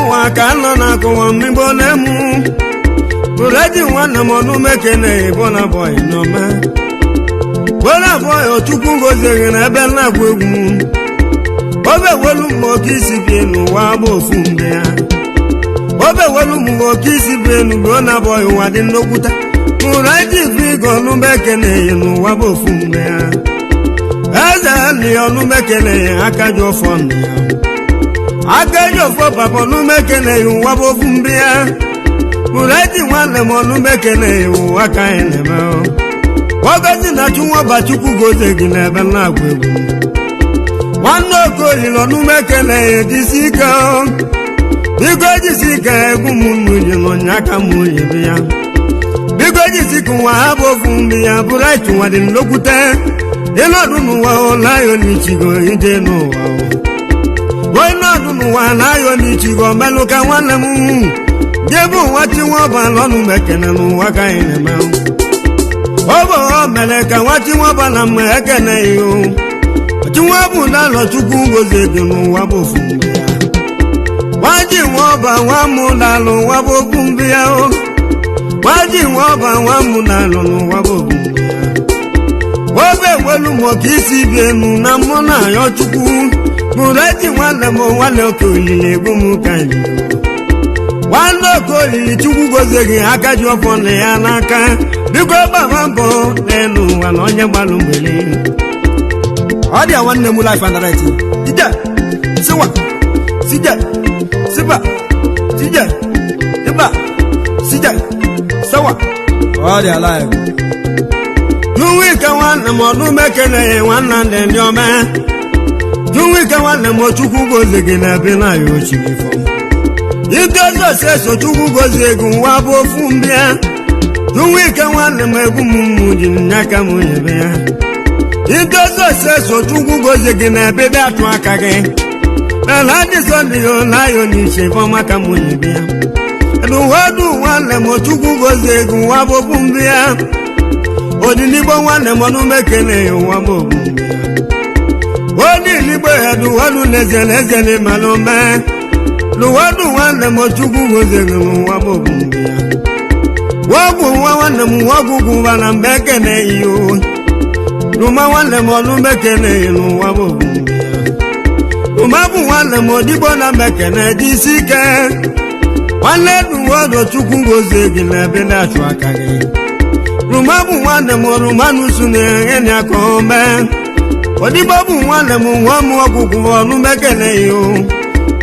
n'ụwa ka nọ na-akụwa mmigbo na-emu Bureji nwanne m ọnụ mekene Bona Boy n'ome Bona Boy Ochukwu goziri na ebe na-agba egwu Obe welu m oke isi bie n'ụwa bụ ofu mbe ya Obe welu m oke isi bie n'ugbo Bona Boy ụwa dị nnokwuta Bureji bigo ọnụ mekene n'ụwa bụ ofu mbe ya Eze ni ọnụ mekene aka ji ọfọ nne ya Aka ji ọfọ papa ọnụ mekene ụwa bụ ofu mbe ya Bureji nwanne m ọnụ mekene ụwa ka anyị na-eme Ogozi na Chinwọba Chukwu gozie gị n'ebe na-agwa egwu Nwanne Okoye ọnụ mekene jisi ike Biko jisi ike egwu m mmiri n'ọnya ka m oyebe ya Biko jisi ike nwa ha bụ ofu mbe ya Bureji nwa dị nlokwute Ịnọdụ n'ụwa ụlayo n'ichigo ije n'ụwa Ịnọdụ n'ụwa layo n'ichigo melụ ka nwanne m Jebu nwa Chinwọba n'ọnụ mekene n'ụwa ka anyị na-eme Obo mere ka nwa Chinwọba na mma ekene iyo Chinwọba ụdalọ Chukwu gozie gị n'ụwa bụ ofu mbe ya Nwa Chinwọba nwa m ụdalọ ụwa bụ ofu mbe ya Nwa Chinwọba nwa m ụdalọ n'ụwa bụ ofu mbe ya Obe welu m oke isi bie enu na mmụ na ayọ Chukwu Bureji nwanne m nwanne Okoye egwu m ka anyị Nwanne Okoye Chukwu gozie gị aka ji ọfọ nne ya n'aka Biko gbaba mbọ n'elu ụwa na onye gbalụ mgbeli Ọ dị ya nwanne m life and right Ije, siwa, sije, siba, sije, siba, sije, sawa Ọ dị ya life Junwike nwanne m ọnụ mekene nwanne ndị ome Junwike nwanne m Chukwu gozie gị n'ebe na ya ochiri ifo Itozu oseso Chukwu gozie gị nwa bụ ofu mbịa Junwike nwanne m egwu m ji n'aka m yebe ya Itozu oseso Chukwu gozie gị n'ebe dị atụ aka gị Nala dị sọdịyo na-ayọ n'iche ifọma ka m yebe ya Eduwadu nwanne m Chukwu gozie gị nwa bụ ofu mbịa Odinigbo nwanne m ọnụ mekene ụwa bụ ofu mbịa Odinigbo eduwadu leze n'ịmalụ mee Luwadu nwanne m Chukwu gozie gị n'ụwa bụ ofu mbe ya Wọgwụ nwa nwanne m wọgwụgwụ bana mbe ekene iyo Luma nwanne m ọnụ mekene n'ụwa bụ ofu mbe ya Luma bụ nwanne m Odigbo na mekene jisi ike Nwanne Duwado Chukwu gozie gị n'ebe na-achụ aka gị Luma bụ nwanne m Luma n'usu na-enye na aka ome Odigbo bụ nwanne m nwa m ọgwụgwụ ọnụ mekene iyo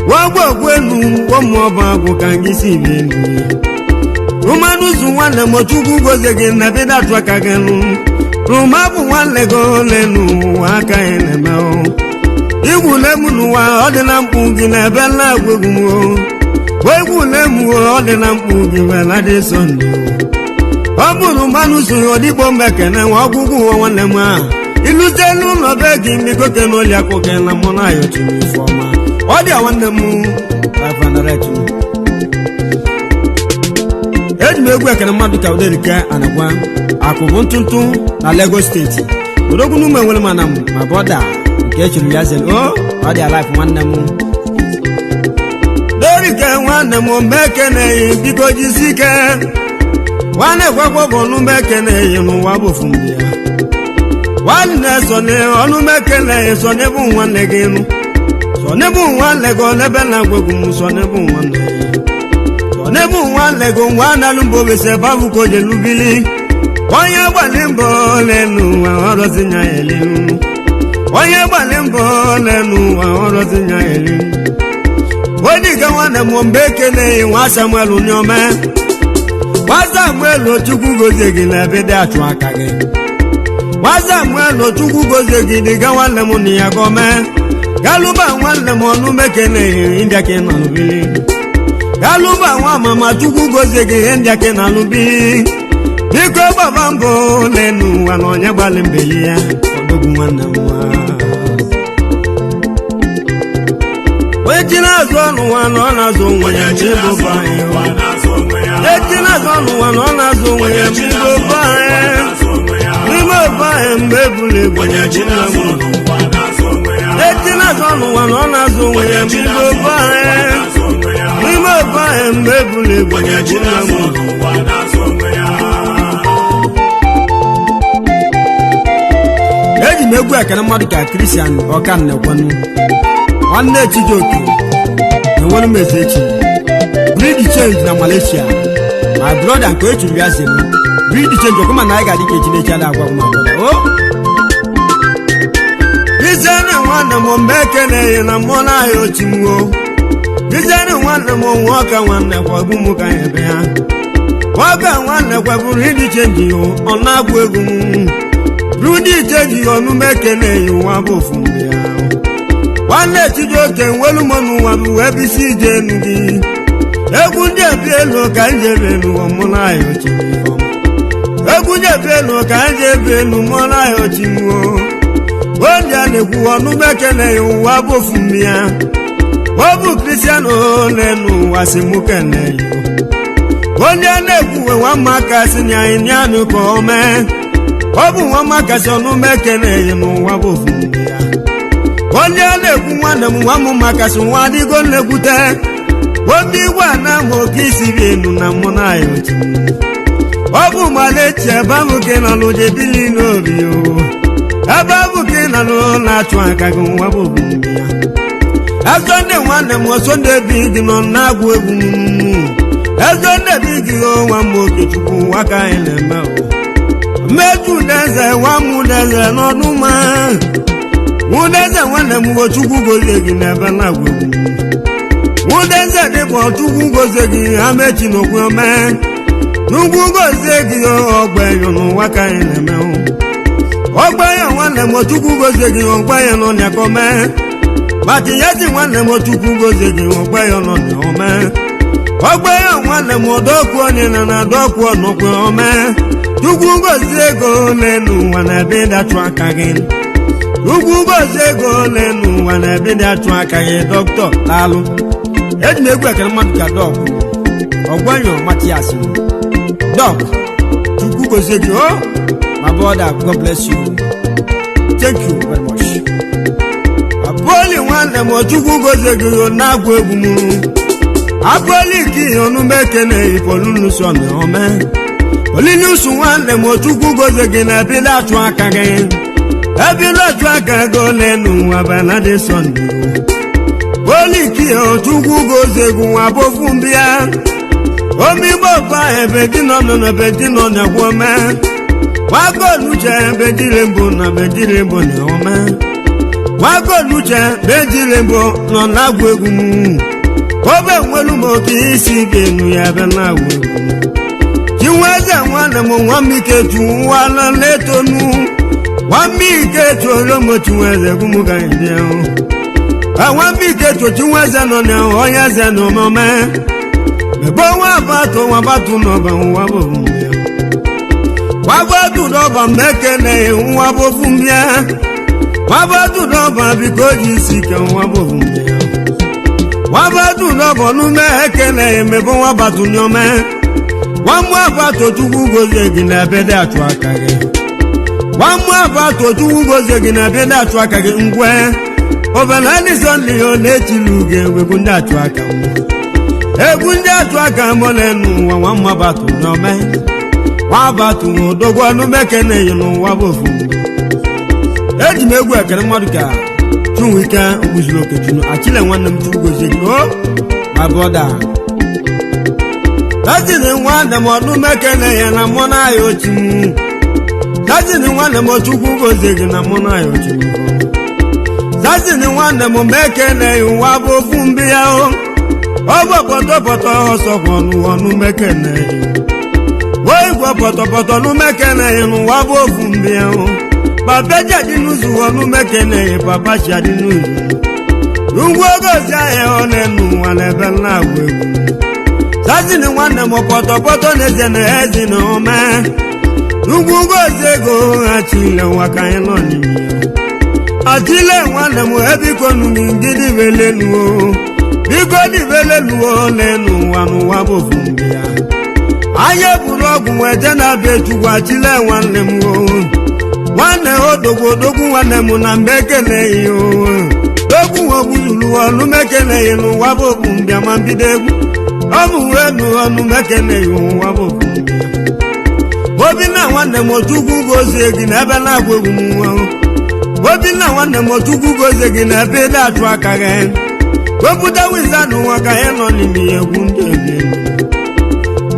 Wagwa enu ụmụ ọba agwụ ka gị si bi elu Rumanu zu nwanne m Chukwu gozie gị na ebe na-achụ aka gị nụ Ruma bụ nwanne gị ole n'ụwa aka ya na-eme Igwule m n'ụwa ọ dị na mkpu gị na ebe na-agwa egwu m Igwule m ọ dị na mkpu gị wela dị Sọnde Ọ bụ Rumanu zu Odigbo mekene nwa ọgwụgwụ ụwa nwanne m a Ilute n'ụlọ be gị mikoke n'oli akwụ gị na mụ na ayọchi m ifeọma Ọ dị nwanne m afanareti Eji m egwu ekene mmadụ ka Uderike Anagwa akụbụ ntụntụ na Lagos steeti Odogwu n'ume nwere mana m ma bọda nke echiri ya zeli Ọ dị alife nwanne m Uderike nwanne m mekene biko jisi ike Nwanne gwagwo bụ ọnụ mekene n'ụwa bụ ofu mbe ya Nwanne Sọne ọnụ mekene Sọne bụ nwanne gị nụ Sọne bụ nwanne gị n'ebe na-agwa egwu m Sọne bụ nwanne Sọne bụ nwanne gị nwa na-alụ mbọ bese babu ka o je lubili Onye gbalị mbọ n'elu ụwa ọrọzi nya eli Onye gbalị mbọ n'elu ụwa ọrọzi nya eli Odiga nwanne m mgbe ekele nwa Samuel Nyome Nwa Samuel Chukwu gozie gị n'ebe dị achụ aka gị Nwa Samuel Chukwu gozie gị dịga nwanne m na ya gome Galuba nwanne m ọnụ mekene India ke na lubili Galuba nwa mama Chukwu gozie gị India ke na lubili Biko gbaba mbọ n'elu ụwa na onye gbalị mbeli ya Odogwu nwanne m nwa Weji na-azụ ọnụ nwa na ọ na-azụ onwe ya mbibo banye Weji na-azụ ọnụ nwa na ọ na-azụ onwe ya mbibo banye Mbibo banye mgbe ebule egwu Weji na-azụ ọnụ nwa na ọ na-azụ onwe ya mbibo banye egwu onye chi na-azụ n'ụwa na-azụ onwe ya. eji m egwu ekene mmadụ ka Christian Ọkannekwanụ nwanne Chijioke enwere m eze echi breed change na Malaysia my brother nke echiri ya zere breed change ọkụma na anyị ga-adị ka echinechi ada agwa m o Bizene nwanne m mgbe ekene na mmụọ n'ahịa ochimwo Bizene nwanne m nwoke nwanne kwa egwu m ka ebe ha nwoke nwanne kwa bụrụ ịdị chenji ọ na-agwụ egwu m Rudy chenji ọnụ m ekene ụwa bụ ofu mgbe ya nwanne Chijioke nwelu m n'ụwa bụ wee bisi ije enu gị egwu ndị ebi elu ka nje ebe elu ọmụ n'ahịa ochimwo egwu ndị ebi elu ka nje ebe elu mmụọ n'ahịa ochimwo onye na-ekwu ọnụ mekene ụwa bụ ofu mgbe ya ọ bụ Cristiano n'enu ụwa si mụ kene onye na-ekwu nwa mmaka si na anyị anụ ka o mee ọ bụ nwa mmaka si ọnụ mekene n'ụwa bụ ofu mgbe ya onye na-ekwu nwanne m nwa m maka si nwa adịgo nnekwute obi igwe a na-ama oke isi bi enu na mụ na ya ochi ọ bụ malechi ebe ahụ ka ị nọ n'ụdị bili n'obi ebe abụ ka ị nọ na-achụ aka gị nwa bụ mgbe ya eze ndị nwanne m Sunday bi gị nọ na-agwụ egwu eze ndị bi gị nwa m Okechukwu nwa ka anyị na-eme mmeju udeze nwa m udeze n'ọdụ ma udeze nwanne m Chukwu gozie gị n'ebe na-agwụ egwu udeze dị bụ Chukwu gozie gị ha mechi n'okwu ome n'ugwu gozie gị ọgbenyo n'ụwa ka anyị na-eme ọgbenyo nwanne m Chukwu gozie gị ọgbenyo nọ n'ekome maka ihe ji nwanne m Chukwu gozie gị ọgbenyo nọ n'ome ọgbenyo nwanne m odokwu onye na adokwu ọnọkwu ome Chukwu gozie ego n'elu ụwa na ebe dị atụ aka gị Chukwu gozie ego n'elu ụwa na ebe dị atụ aka gị dọkịta daalụ eji m egwu ekele mmadụ ka dọk ọgbenyo Matias dọk Chukwu gozie gị my brother, God bless you. Thank you very much. Apoli nwanne m Chukwu gozie gị na-agwụ egwu m Apoli gị ọnụ mekene Polunus ọmịọme Polunus nwanne m Chukwu gozie gị na ebile atụ aka gị ebile atụ aka gị n'elu ụwa bana dị Sunday Poli gị Chukwu gozie gị nwa bofu mbịa omigbo ba ebe dị nọ n'ebe dị nọ na-agwụ ome Wagoluche Bedirembo na Bedirembo na ome Wagoluche Bedirembo nọ na-agwụ egwu m obe nwelu m oke isi ga-enu ya ebe na-agwụ egwu Chinweze nwanne m Nwamiketu nwa nọ na-etonu Nwamiketu olomo Chinweze egwu m ga ndị ahụ Nwamiketu Chinweze nọ na onye eze na omume ebe nwa abatụ n'ọba nwa bụ wabadu n'ọba mekene nwa bofu mbịa wabadu n'ọba biko ji isi ke nwa bofu mbịa wabadu n'ọba n'ume ekene emebe nwa batu nyome nwamu abato Chukwu gozie gị na ebe dị atụ aka gị nwamu abato Chukwu gozie gị na ebe dị atụ aka gị ngwe obele ndị Sunday ọ na-echili uge egwu ndị atụ aka m egwu ndị atụ aka mbọ n'elu ụwa nwamu abato nyome wabatu odogwu ọnụ mekene n'ụwa bụ ofu eji m egwu ekele mmadụ ka Chinwike Ogbuzuru Okechukwu achile nwanne m Chukwu gozie gị my brother Dazini nwanne m ọnụ mekene ya na mụ na ya ochi m Dazini nwanne m Chukwu gozie gị na mụ na ya ochi m Dazini nwanne m mekene ya ụwa bụ ofu mbi ya ọ bụ pọtọpọtọ ọsọ ọnụ mekene ya igwe pọtọpọtọ n'umekene n'ụwa bụ ofu mbi ahụ papa ji adị n'ụzụ n'umekene papa ji adị n'ụzụ n'ugwu ogozi ahịa ọ na-enu ụwa n'ebe na-agwụ egwu Dazini nwanne m pọtọpọtọ na-eze na ezi na ome n'ugwu ogozi ego achile nwa ka anyị nọ n'ime achile nwanne m ebiko nụrụ ngidi belenuo biko dibelenuo na-enu ụwa n'ụwa bụ ofu mbi ya anya buru ọgwụ wete na-abịa Chukwu achile nwanne m nwanne odogwu nwanne m na mbe ekeleghị dogwu Ogbuzuru ọnụ mekeneghị n'ụwa bụ ofu mbịa ma mbido egwu ọmụwenu ọnụ mekene ụwa bụ Obinna nwanne m Chukwu gozie gị n'ebe na-agwa egwu nwa Obinna nwanne m Chukwu gozie gị n'ebe ị na-atụ aka gị wepụta wiza n'ụwa ka anyị nọ n'ime egwu ndị ebe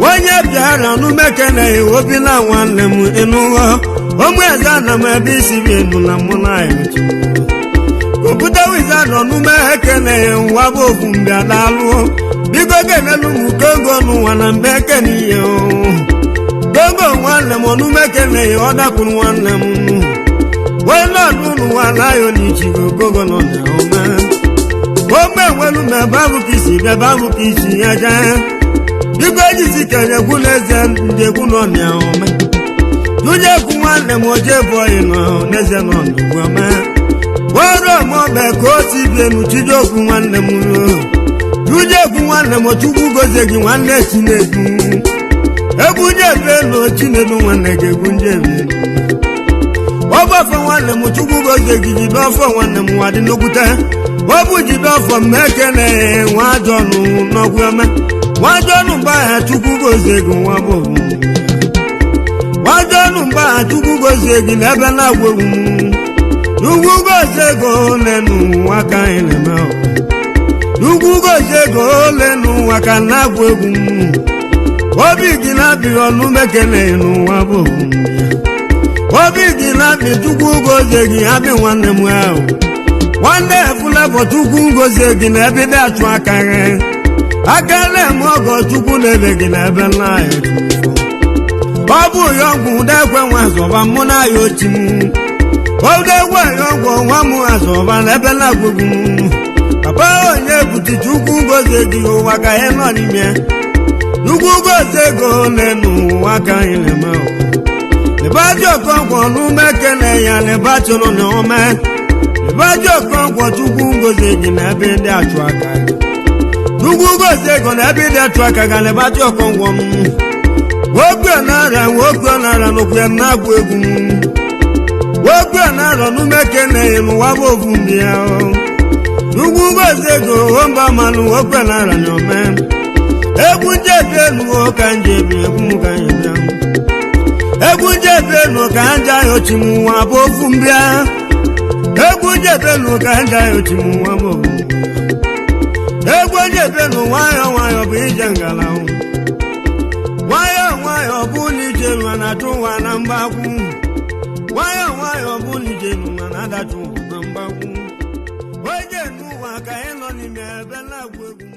onye bịara ọnụ mekene Obinna nwanne m ịnụghọ ụmụ eze ana m ebe isi bi enu na mụ na anyị wepụta wiza n'ọnụ mekene nwa bụ ofu mbịa daalụ biko ga-emelụ m kongo n'ụwa na mbe ekene ihe kongo nwanne m ọnụ mekene ọ dapụrụ nwanne m wee nọdụ n'ụwa na-ayọ n'ichigo kongo nọ n'ọma ogbe nwelu m ebe ahụ ka isi bịa ebe ahụ ka isi ya jee biko ejisi kenye kwu n'eze ndị egwu nọ n'ọma tụnye ekwu nwanne m oje bụọyị nọ n'eze nọ n'ọma were ọmọbe ka o si bie n'uchijiokwu nwanne m Ujekwu nwanne m Chukwu gozie gị nwanne Chinedu egwu njebe elu Chinedu nwanne gị egwu njebe ọgbafọ nwanne m Chukwu gozie gị jide ọfọ nwanne m nwa dị n'okwute ọ bụ jide ọfọ m ekene nwadọnụ n'ọgwụ eme nwadọnụ mgbe aha Chukwu gozie gị nwa bụ nwadọnụ mgbe aha Chukwu gozie gị n'ebe na-agwa egwu Chukwu gozie ego n'enu nwa ka anyị na-eme Chukwu gozie ego ole n'ụwa ka na-agwa egwu obi gị na-abị ọnụ mekene n'ụwa bụ obi gị na-abị Chukwu gozie gị abị nwanne m ahụ nwanne efulefọ Chukwu gozie gị na ebe dị atụ aka gị aka na-eme ọgọ Chukwu na-ebe gị na ebe nna ya ọ bụ ya ọgwụ udekwe nwa azọba mụ na ya ochi m odekwe ya ọgwụ nwa m azọba na ebe na-agwa egwu papa onye buti Chukwu gozie gị ụwa ka anyị nọ n'ime Chukwu gozie ego n'enu ụwa ka anyị na-eme lebaji ọkọngwọ n'umekene ya lebaji nọ n'ome lebaji ọkọngwọ Chukwu gozie gị na ebe ndị achụ aka Chukwu gozie ego na ebe ndị achụ aka ga lebaji ọkọngwọ m nwoke nara n'okwu ya na-agwa egwu nwoke nara n'umekene ya n'ụwa bụ ofu mbi ya Chukwu gozie ego mba manụ nwoke nara n'ome egwu njebi elu ka njebi egwu ka njebi egwu njebi elu ka nje ayochi m nwa bụ ofu mbịa egwu njebi elu ka nje ayochi m nwa bụ egwu njebi elu nwayọ nwayọ bụ ije ngala nwayọ nwayọ bụ n'ije elu na-atụ ụwa na mgbagwu nwayọ nwayọ bụ n'ije elu na-adatụ ụwa na mgbagwu onye n'ụwa ka anyị nọ n'ime ebe na-agwụ egwu